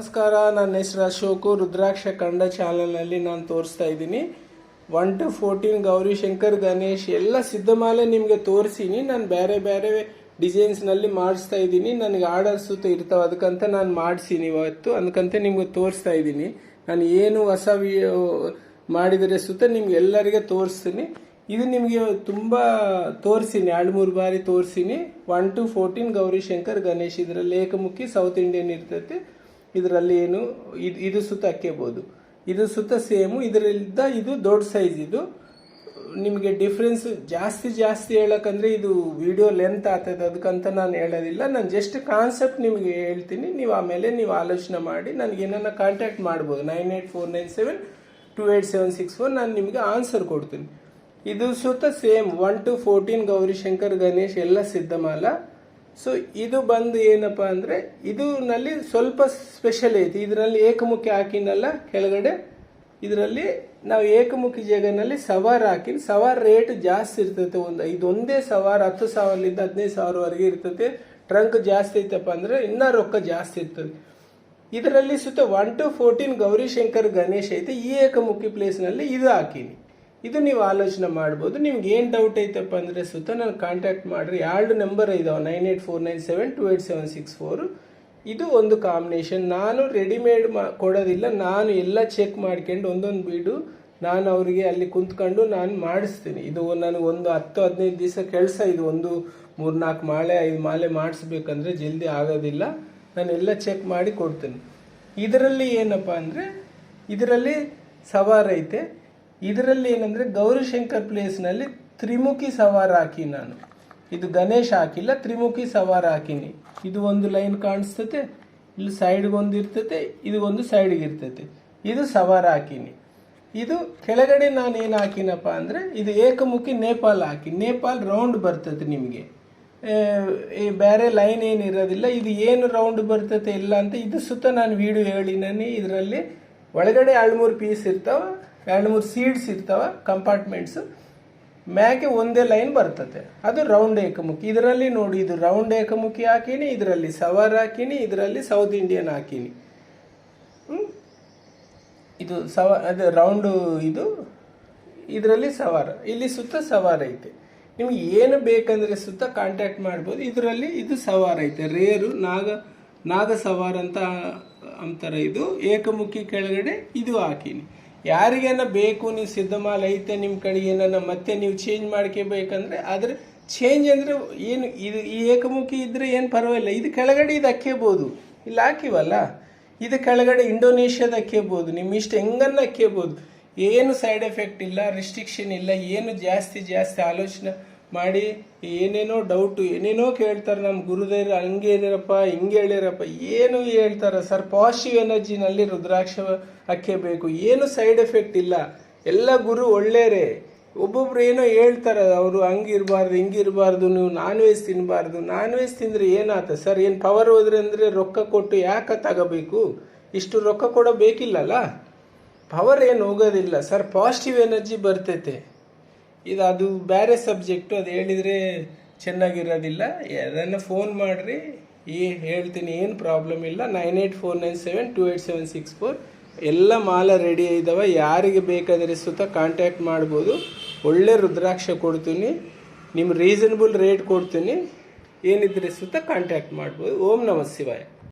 ನಮಸ್ಕಾರ, ನನ್ನ ಹೆಸರು ಅಶೋಕು. ರುದ್ರಾಕ್ಷ ಕಂಡ ಚಾನಲ್ನಲ್ಲಿ ನಾನು ತೋರಿಸ್ತಾ ಇದ್ದೀನಿ. 1 to 14 ಗೌರಿಶಂಕರ್, ಗಣೇಶ್ ಎಲ್ಲ ಸಿದ್ಧಮಾಲೆ ನಿಮಗೆ ತೋರಿಸಿನಿ. ನಾನು ಬೇರೆ ಬೇರೆ ಡಿಸೈನ್ಸ್ನಲ್ಲಿ ಮಾಡಿಸ್ತಾ ಇದ್ದೀನಿ. ನನಗೆ ಆರ್ಡರ್ಸ್ ಇರ್ತಾವೆ, ಅದಕ್ಕಂತ ನಾನು ಮಾಡಿಸೀನಿ ಇವತ್ತು. ಅದಕ್ಕಂತ ನಿಮ್ಗೆ ತೋರಿಸ್ತಾ ಇದ್ದೀನಿ. ನಾನು ಏನು ಹೊಸ ಮಾಡಿದರೆ ನಿಮ್ಗೆ ಎಲ್ಲರಿಗೆ ತೋರಿಸ್ತೀನಿ. ಇದು ನಿಮಗೆ ತುಂಬ ತೋರಿಸಿನಿ, 2-3 ಬಾರಿ ತೋರಿಸಿನಿ. 1 to 14 ಗೌರಿಶಂಕರ್, ಗಣೇಶ್ ಇದರಲ್ಲಿ ಏಕಮುಖಿ ಸೌತ್ ಇಂಡಿಯನ್ ಇರ್ತೈತೆ. ಇದರಲ್ಲಿ ಏನು ಇದು ಸುತ್ತ ಹಾಕ್ಯಬಹುದು. ಇದು ಸುತ್ತ ಸೇಮು. ಇದರಿಂದ ಇದು ದೊಡ್ಡ ಸೈಜ್. ಇದು ನಿಮಗೆ ಡಿಫ್ರೆನ್ಸ್ ಜಾಸ್ತಿ ಹೇಳಕ್ಕಂದ್ರೆ ಇದು ವಿಡಿಯೋ ಲೆಂತ್ ಆಗ್ತದೆ, ಅದಕ್ಕಂತ ನಾನು ಹೇಳೋದಿಲ್ಲ. ನಾನು ಜಸ್ಟ್ ಕಾನ್ಸೆಪ್ಟ್ ನಿಮಗೆ ಹೇಳ್ತೀನಿ. ನೀವು ಆಮೇಲೆ ನೀವು ಆಲೋಚನೆ ಮಾಡಿ ನನಗೇನನ್ನ ಕಾಂಟ್ಯಾಕ್ಟ್ ಮಾಡ್ಬೋದು. 9849728764 ನಾನು ನಿಮಗೆ ಆನ್ಸರ್ ಕೊಡ್ತೀನಿ. ಇದು ಸುತ್ತ ಸೇಮ್ 1 to 14 ಗೌರಿಶಂಕರ್, ಗಣೇಶ್ ಎಲ್ಲ ಸಿದ್ಧಮಾಲ. ಸೊ ಇದು ಬಂದು ಏನಪ್ಪ ಅಂದ್ರೆ ಇದು ನಲ್ಲಿ ಸ್ವಲ್ಪ ಸ್ಪೆಷಲ್ ಐತಿ. ಇದರಲ್ಲಿ ಏಕಮುಖಿ ಹಾಕಿನಲ್ಲ ಕೆಳಗಡೆ. ಇದರಲ್ಲಿ ನಾವು ಏಕಮುಖಿ ಜಾಗನಲ್ಲಿ ಸವಾರ್ ಹಾಕಿ, ಸವಾರ್ ರೇಟ್ ಜಾಸ್ತಿ ಇರ್ತೈತೆ. ಇದೊಂದೇ ಸವಾರ್ 10,000ದಿಂದ 15,000ವರೆಗೆ ಇರ್ತೈತೆ. ಟ್ರಂಕ್ ಜಾಸ್ತಿ ಐತಪ್ಪ ಅಂದ್ರೆ ಇನ್ನೂ ರೊಕ್ಕ ಜಾಸ್ತಿ ಇರ್ತದೆ. ಇದರಲ್ಲಿ ಸುತ್ತ 1 to 14 ಗೌರಿಶಂಕರ್, ಗಣೇಶ್ ಐತೆ. ಈ ಏಕಮುಖಿ ಪ್ಲೇಸ್ ನಲ್ಲಿ ಇದು ಹಾಕಿನಿ. ಇದು ನೀವು ಆಲೋಚನೆ ಮಾಡ್ಬೋದು. ನಿಮ್ಗೆ ಏನು ಡೌಟ್ ಐತಪ್ಪ ಅಂದರೆ ನಾನು ಕಾಂಟ್ಯಾಕ್ಟ್ ಮಾಡ್ರಿ. 2 ನಂಬರ್ ಇದಾವೆ, 9849728764. ಇದು ಒಂದು ಕಾಂಬಿನೇಷನ್. ನಾನು ರೆಡಿಮೇಡ್ ಕೊಡೋದಿಲ್ಲ. ನಾನು ಎಲ್ಲ ಚೆಕ್ ಮಾಡ್ಕೊಂಡು ಒಂದೊಂದು ಬೀಡು ನಾನು ಅವರಿಗೆ ಅಲ್ಲಿ ಕುಂತ್ಕೊಂಡು ನಾನು ಮಾಡಿಸ್ತೀನಿ. ಇದು ನನಗೆ ಒಂದು 10-15 ದಿವಸ ಕೆಲಸ. ಇದು ಒಂದು 3-4 ಮಾಲೆ 5 ಮಾಲೆ ಮಾಡಿಸ್ಬೇಕಂದ್ರೆ ಜಲ್ದಿ ಆಗೋದಿಲ್ಲ. ನಾನೆಲ್ಲ ಚೆಕ್ ಮಾಡಿ ಕೊಡ್ತೀನಿ. ಇದರಲ್ಲಿ ಏನಪ್ಪ ಅಂದರೆ ಇದರಲ್ಲಿ ಸವಾರ ಐತೆ. ಇದರಲ್ಲಿ ಏನಂದ್ರೆ ಗೌರಿಶಂಕರ್ ಪ್ಲೇಸ್ನಲ್ಲಿ ತ್ರಿಮುಖಿ ಸವಾರ ಹಾಕಿ ನಾನು. ಇದು ಗಣೇಶ್ ಹಾಕಿಲ್ಲ, ತ್ರಿಮುಖಿ ಸವಾರ ಹಾಕಿನಿ. ಇದು ಒಂದು ಲೈನ್ ಕಾಣಿಸ್ತತೆ, ಇಲ್ಲಿ ಸೈಡ್ಗೆ ಒಂದು ಇರ್ತೈತೆ, ಇದು ಒಂದು ಸೈಡ್ಗೆ ಇರ್ತೈತೆ. ಇದು ಸವಾರ ಹಾಕಿನಿ. ಇದು ಕೆಳಗಡೆ ನಾನು ಏನು ಹಾಕಿನಪ್ಪ ಅಂದ್ರೆ ಇದು ಏಕಮುಖಿ ನೇಪಾಲ್ ಹಾಕಿ. ನೇಪಾಲ್ ರೌಂಡ್ ಬರ್ತದೆ ನಿಮಗೆ, ಬೇರೆ ಲೈನ್ ಏನು ಇರೋದಿಲ್ಲ. ಇದು ಏನು ರೌಂಡ್ ಬರ್ತತೆ ಇಲ್ಲ ಅಂತ ಇದು ಸುತ್ತ ನಾನು ವಿಡಿಯೋ ಹೇಳಿನಿ. ಇದರಲ್ಲಿ ಒಳಗಡೆ 2-3 ಪೀಸ್ ಇರ್ತಾವ, 2-3 ಸೀಡ್ಸ್ ಇರ್ತಾವ, ಕಂಪಾರ್ಟ್ಮೆಂಟ್ಸ್. ಮ್ಯಾಕೆ ಒಂದೇ ಲೈನ್ ಬರ್ತದೆ, ಅದು ರೌಂಡ್ ಏಕಮುಖಿ. ಇದರಲ್ಲಿ ನೋಡಿ, ಇದು ರೌಂಡ್ ಏಕಮುಖಿ ಹಾಕಿನಿ, ಇದರಲ್ಲಿ ಸವಾರ್ ಹಾಕಿನಿ, ಇದರಲ್ಲಿ ಸೌತ್ ಇಂಡಿಯನ್ ಹಾಕಿನಿ. ಇದು ಅದು ರೌಂಡ್. ಇದು ಇದರಲ್ಲಿ ಸವಾರ, ಇಲ್ಲಿ ಸುತ್ತ ಸವಾರ ಐತೆ. ನಿಮ್ಗೆ ಏನು ಬೇಕಂದ್ರೆ ಸುತ್ತ ಕಾಂಟ್ಯಾಕ್ಟ್ ಮಾಡ್ಬೋದು. ಇದರಲ್ಲಿ ಇದು ಸವಾರ ಐತೆ, ರೇರು ನಾಗ ಸವಾರ ಅಂತ ಅಂತಾರೆ. ಇದು ಏಕಮುಖಿ ಕೆಳಗಡೆ ಇದು ಹಾಕಿನಿ. ಯಾರಿಗೇನ ಬೇಕು, ನೀವು ಸಿದ್ಧಮಾಲ ಐತೆ ನಿಮ್ಮ ಕಡೆಗೆ ಏನಾನ ಮತ್ತೆ ನೀವು ಚೇಂಜ್ ಮಾಡ್ಕೋಬೇಕಂದ್ರೆ ಅದ್ರ ಚೇಂಜ್ ಅಂದ್ರೆ ಏನು, ಇದು ಈ ಏಕಮುಖಿ ಇದ್ರೆ ಏನು ಪರವಾಗಿಲ್ಲ. ಇದು ಕೆಳಗಡೆ ಇದು ಹಾಕ್ಯಬೋದು, ಇಲ್ಲಿ ಹಾಕಿವಲ್ಲ, ಇದು ಕೆಳಗಡೆ ಇಂಡೋನೇಷ್ಯಾದ ಹಾಕ್ಯಬೋದು. ನಿಮ್ಮ ಇಷ್ಟ ಹೆಂಗನ್ನ ಹಾಕ್ಯಬೋದು. ಏನು ಸೈಡ್ ಎಫೆಕ್ಟ್ ಇಲ್ಲ, ರಿಸ್ಟ್ರಿಕ್ಷನ್ ಇಲ್ಲ. ಏನು ಜಾಸ್ತಿ ಆಲೋಚನೆ ಮಾಡಿ ಏನೇನೋ ಡೌಟು ಏನೇನೋ ಕೇಳ್ತಾರೆ ನಮ್ಮ ಗುರುದೇವರು. ಹಂಗೆ ಹೇಳಿರಪ್ಪ, ಹಿಂಗೆ ಹೇಳಿರಪ್ಪ, ಏನು ಹೇಳ್ತಾರೆ ಸರ್. ಪಾಸಿಟಿವ್ ಎನರ್ಜಿನಲ್ಲಿ ರುದ್ರಾಕ್ಷ ಹಾಕಬೇಕು, ಏನು ಸೈಡ್ ಎಫೆಕ್ಟ್ ಇಲ್ಲ. ಎಲ್ಲ ಗುರು ಒಳ್ಳೆಯರೇ. ಒಬ್ಬೊಬ್ರು ಏನೋ ಹೇಳ್ತಾರೆ, ಅವರು ಹಂಗಿರಬಾರ್ದು ಹಿಂಗಿರಬಾರ್ದು, ನೀವು ನಾನ್ ವೆಜ್ ತಿನ್ನಬಾರ್ದು. ನಾನ್ ವೆಜ್ ತಿಂದರೆ ಏನಾತ ಸರ್, ಏನು ಪವರ್ ಹೋದ್ರೆ ಅಂದರೆ ರೊಕ್ಕ ಕೊಟ್ಟು ಯಾಕೆ ತಗೋಬೇಕು? ಇಷ್ಟು ರೊಕ್ಕ ಕೊಡೋ ಬೇಕಿಲ್ಲಲ್ಲ. ಪವರ್ ಏನು ಹೋಗೋದಿಲ್ಲ ಸರ್, ಪಾಸಿಟಿವ್ ಎನರ್ಜಿ ಬರ್ತೈತೆ. ಅದು ಬೇರೆ ಸಬ್ಜೆಕ್ಟು, ಅದು ಹೇಳಿದರೆ ಚೆನ್ನಾಗಿರೋದಿಲ್ಲ. ಯಾರನ್ನ ಫೋನ್ ಮಾಡಿರಿ, ಹೇಳ್ತೀನಿ, ಏನು ಪ್ರಾಬ್ಲಮ್ ಇಲ್ಲ. 9849728764 ಎಲ್ಲ ಮಾಲ ರೆಡಿ ಇದ್ದಾವೆ. ಯಾರಿಗೆ ಬೇಕಾದರೆ ಸುತ್ತ ಕಾಂಟ್ಯಾಕ್ಟ್ ಮಾಡ್ಬೋದು. ಒಳ್ಳೆ ರುದ್ರಾಕ್ಷ ಕೊಡ್ತೀನಿ, ನಿಮ್ಮ ರೀಸನಬಲ್ ರೇಟ್ ಕೊಡ್ತೀನಿ. ಏನಿದ್ರೆ ಸುತ್ತ ಕಾಂಟ್ಯಾಕ್ಟ್ ಮಾಡ್ಬೋದು. ಓಂ ನಮಃ ಶಿವಾಯ.